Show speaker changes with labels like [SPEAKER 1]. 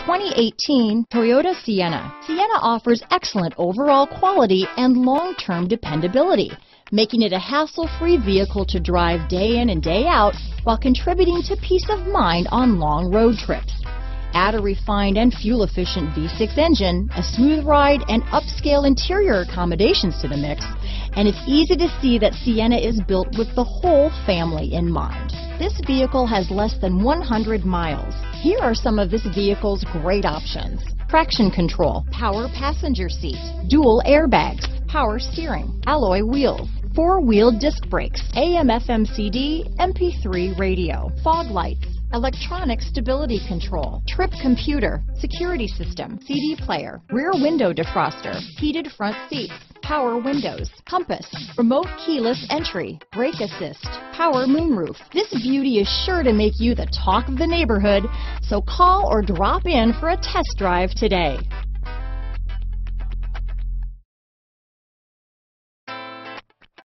[SPEAKER 1] 2018 Toyota Sienna. Sienna offers excellent overall quality and long-term dependability, making it a hassle-free vehicle to drive day in and day out while contributing to peace of mind on long road trips. Add a refined and fuel-efficient V6 engine, a smooth ride, and upscale interior accommodations to the mix, and it's easy to see that Sienna is built with the whole family in mind. This vehicle has less than 100 miles. Here are some of this vehicle's great options: traction control, power passenger seat, dual airbags, power steering, alloy wheels, four-wheel disc brakes, AM/FM/CD, MP3 radio, fog lights, electronic stability control, trip computer, security system, CD player, rear window defroster, heated front seats, power windows, compass, remote keyless entry, brake assist, power moonroof. This beauty is sure to make you the talk of the neighborhood, so call or drop in for a test drive today.